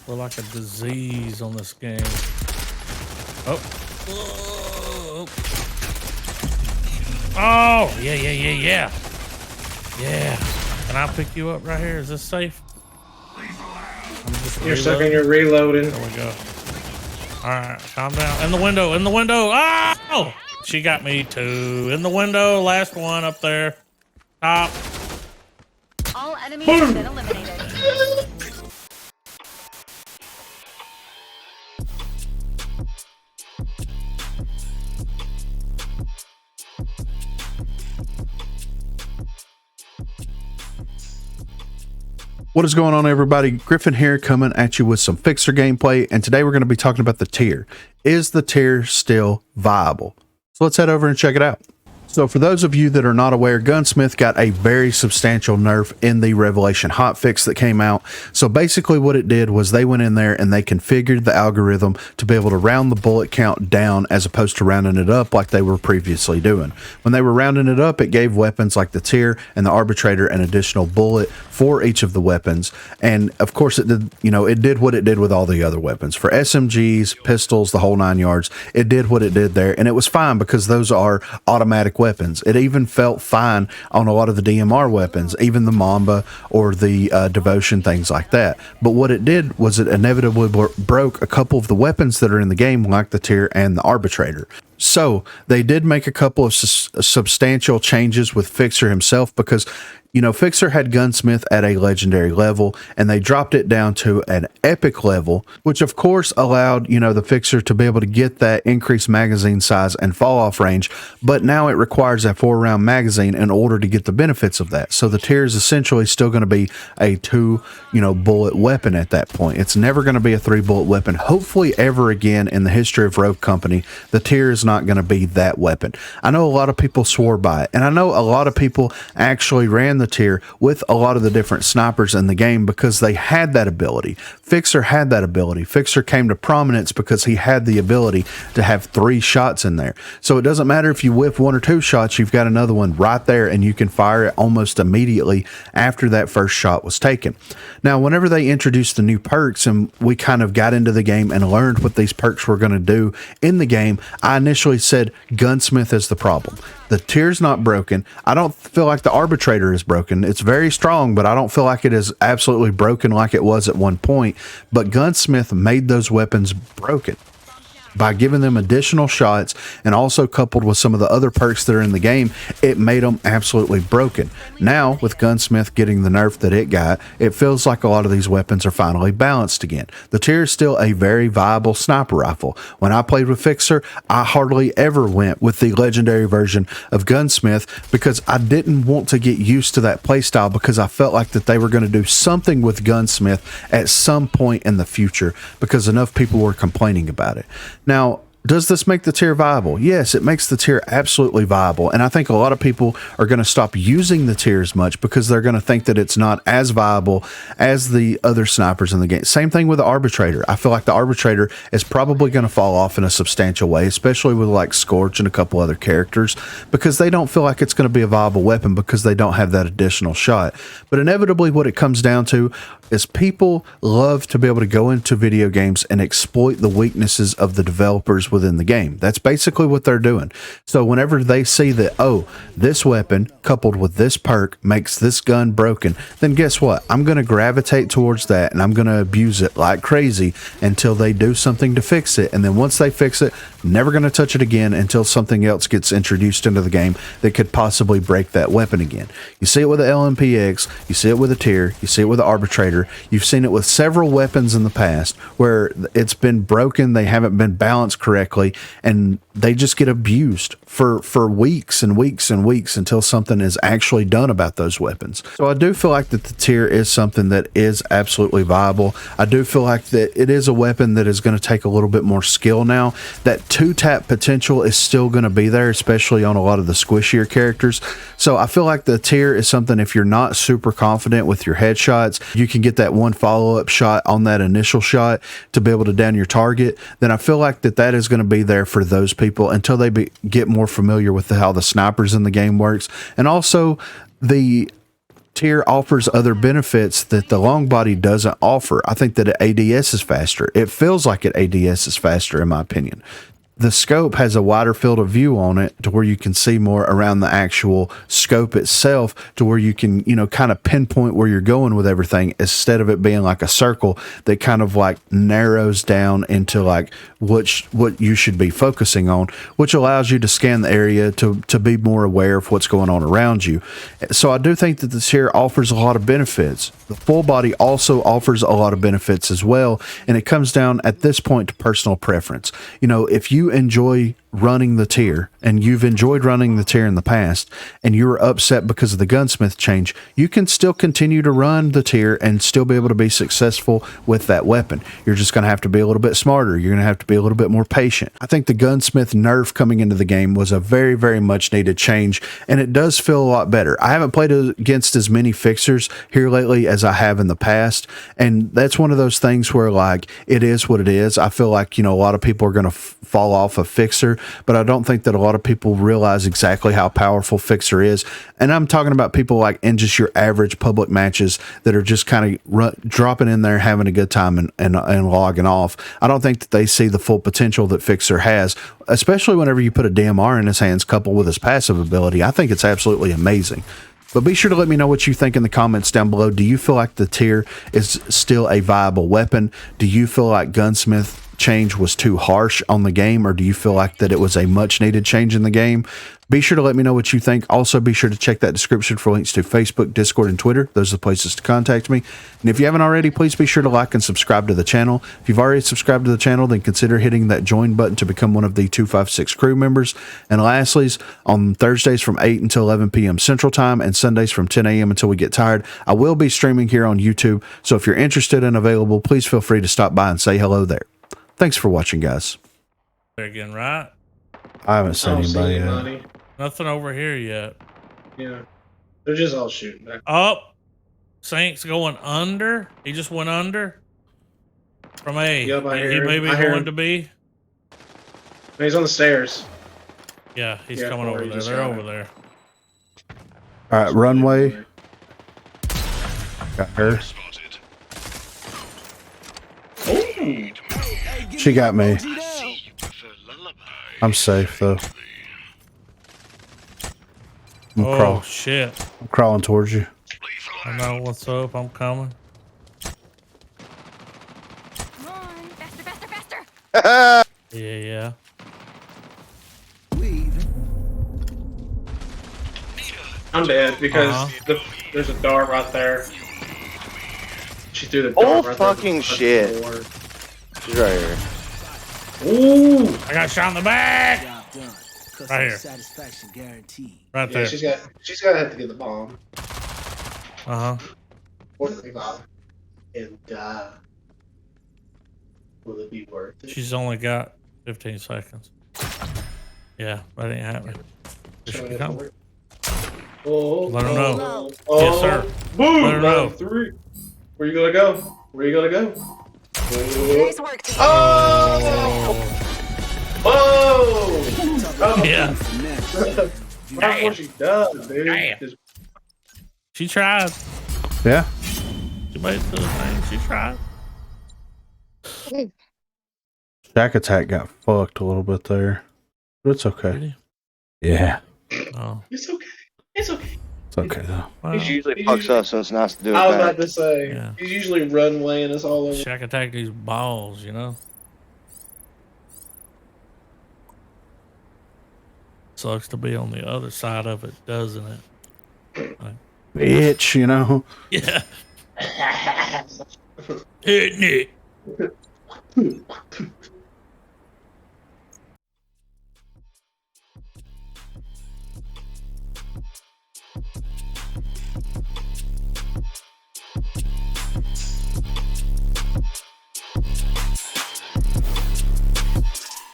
We're like a disease on this game. Oh. Whoa. Oh, yeah. Yeah. Can I pick you up right here? Is this safe? You're stuck and you're reloading. There we go. All right, calm down. In the window, in the window. Oh! She got me too. In the window, last one up there. Top. All enemies have been eliminated. What is going on, everybody? Griffin here, coming at you with some Fixer gameplay, and today we're going to be talking about the tier. Is the tier still viable? So let's head over and check it out. So for those of you that are not aware, Gunsmith got a very substantial nerf in the Revelation hotfix that came out. So basically what it did was they went in there and they configured the algorithm to be able to round the bullet count down as opposed to rounding it up like they were previously doing. When they were rounding it up, it gave weapons like the tier and the arbitrator an additional bullet for each of the weapons. And of course it did, it did what it did with all the other weapons. For SMGs, pistols, the whole 9 yards, it did what it did there. And it was fine because those are automatic weapons. It even felt fine on a lot of the DMR weapons, even the Mamba or the Devotion, things like that. But what it did was it inevitably broke a couple of the weapons that are in the game, like the tier and the arbitrator. So they did make a couple of substantial changes with Fixer himself because, Fixer had Gunsmith at a legendary level and they dropped it down to an epic level, which of course allowed, the Fixer to be able to get that increased magazine size and fall off range. But now it requires a 4-round magazine in order to get the benefits of that. So the tier is essentially still going to be a 2, bullet weapon at that point. It's never going to be a 3-bullet weapon. Hopefully ever again in the history of Rogue Company, the tier is not going to be that weapon. I know a lot of people swore by it, and I know a lot of people actually ran the tier with a lot of the different snipers in the game because they had that ability. Fixer had that ability. Fixer came to prominence because he had the ability to have 3 shots in there. So it doesn't matter if you whip 1 or 2 shots, you've got another one right there and you can fire it almost immediately after that first shot was taken. Now, whenever they introduced the new perks and we kind of got into the game and learned what these perks were going to do in the game, I initially said Gunsmith is the problem. The tier's not broken. I don't feel like the arbitrator is broken. It's very strong, but I don't feel like it is absolutely broken like it was at one point. But Gunsmith made those weapons broken by giving them additional shots, and also coupled with some of the other perks that are in the game, it made them absolutely broken. Now, with Gunsmith getting the nerf that it got, it feels like a lot of these weapons are finally balanced again. The tier is still a very viable sniper rifle. When I played with Fixer, I hardly ever went with the legendary version of Gunsmith because I didn't want to get used to that playstyle because I felt like that they were going to do something with Gunsmith at some point in the future because enough people were complaining about it. Now, does this make the tier viable? Yes, it makes the tier absolutely viable. And I think a lot of people are going to stop using the tier as much because they're going to think that it's not as viable as the other snipers in the game. Same thing with the arbitrator. I feel like the arbitrator is probably going to fall off in a substantial way, especially with like Scorch and a couple other characters, because they don't feel like it's going to be a viable weapon because they don't have that additional shot. But inevitably what it comes down to is people love to be able to go into video games and exploit the weaknesses of the developers within the game. That's basically what they're doing. So whenever they see that, oh, this weapon coupled with this perk makes this gun broken, then guess what? I'm going to gravitate towards that and I'm going to abuse it like crazy until they do something to fix it. And then once they fix it, never going to touch it again until something else gets introduced into the game that could possibly break that weapon again. You see it with the LMPX, you see it with a tier, you see it with the arbitrator. You've seen it with several weapons in the past where it's been broken, they haven't been balanced correctly, and they just get abused for weeks and weeks and weeks until something is actually done about those weapons. So I do feel like that the tier is something that is absolutely viable. I do feel like that it is a weapon that is going to take a little bit more skill now. That 2-tap potential is still going to be there, especially on a lot of the squishier characters. So I feel like the tier is something, if you're not super confident with your headshots, you can get that one follow-up shot on that initial shot to be able to down your target, then I feel like that is going to be there for those people until they get more familiar with how the snipers in the game works, and also the tier offers other benefits that the long body doesn't offer. I think that it ADS is faster. It feels like it ADS is faster, in my opinion. The scope has a wider field of view on it to where you can see more around the actual scope itself, to where you can, kind of pinpoint where you're going with everything, instead of it being like a circle that kind of like narrows down into like what you should be focusing on, which allows you to scan the area to be more aware of what's going on around you. So I do think that this here offers a lot of benefits. The full body also offers a lot of benefits as well, and it comes down at this point to personal preference. If you enjoy running the tier, and you've enjoyed running the tier in the past, and you're upset because of the gunsmith change, you can still continue to run the tier and still be able to be successful with that weapon. You're just going to have to be a little bit smarter. You're going to have to be a little bit more patient. I think the gunsmith nerf coming into the game was a very, very much needed change, and it does feel a lot better. I haven't played against as many fixers here lately as I have in the past, and that's one of those things where like it is what it is. I feel like a lot of people are going to fall off a fixer, but I don't think that a lot of people realize exactly how powerful Fixer is. And I'm talking about people like in just your average public matches that are just kind of dropping in there, having a good time and logging off. I don't think that they see the full potential that Fixer has, especially whenever you put a DMR in his hands coupled with his passive ability. I think it's absolutely amazing. But be sure to let me know what you think in the comments down below. Do you feel like the tier is still a viable weapon? Do you feel like Gunsmith change was too harsh on the game, or do you feel like that it was a much needed change in the game? Be sure to let me know what you think. Also, be sure to check that description for links to Facebook, Discord, and Twitter. Those are the places to contact me. And if you haven't already, please be sure to like and subscribe to the channel. If you've already subscribed to the channel, then consider hitting that join button to become one of the 256 crew members. And lastly, on Thursdays from 8 until 11 p.m. Central Time and Sundays from 10 a.m. until we get tired, I will be streaming here on YouTube. So if you're interested and available, please feel free to stop by and say hello there. Thanks for watching, guys. They're getting right. I haven't seen anybody yet. Nothing over here yet. Yeah. They're just all shooting back. Up. Saint's going under. He just went under. From A. Yep, I hear he him. may be I hear going him. to B. He's on the stairs. Yeah, he's Yeah, coming Corey over there. just They're got over him. there. All right, runway. Got her. Ooh. She got me. I'm safe though. Oh shit! I'm crawling towards you. I know what's up. I'm coming. Come on, faster, faster, faster. Yeah. I'm dead because there's a dart right there. She threw the dart Oh, right fucking there. shit. She's right here. Ooh. I got shot in the back. Right here. Satisfaction guaranteed. Right Yeah, there. she's gotta have to get the bomb. Or the bomb. And will it be worth it? She's only got 15 seconds. Yeah, that ain't happening. Here Showing she it come. for it. Oh, Let her oh, know. oh, Yes, sir. Boom! Let her know. Round 3. Where you gonna go? Where you gonna go? Nice work, team. Oh! Oh! Yeah. That's what she does, dude. Damn. Just- She tried. Yeah. She made it to the thing. She tried. Shack Attack got fucked a little bit there, but it's okay. Really? Yeah, Oh. It's okay. It's okay. it's okay though. Well, She usually fucks us, so it's nice to do it I was back. about to say, Yeah. he's usually runwaying us all over. Shack Attack these balls, you know? Sucks to be on the other side of it, doesn't it? Like, Bitch, you know. yeah. Hitting it.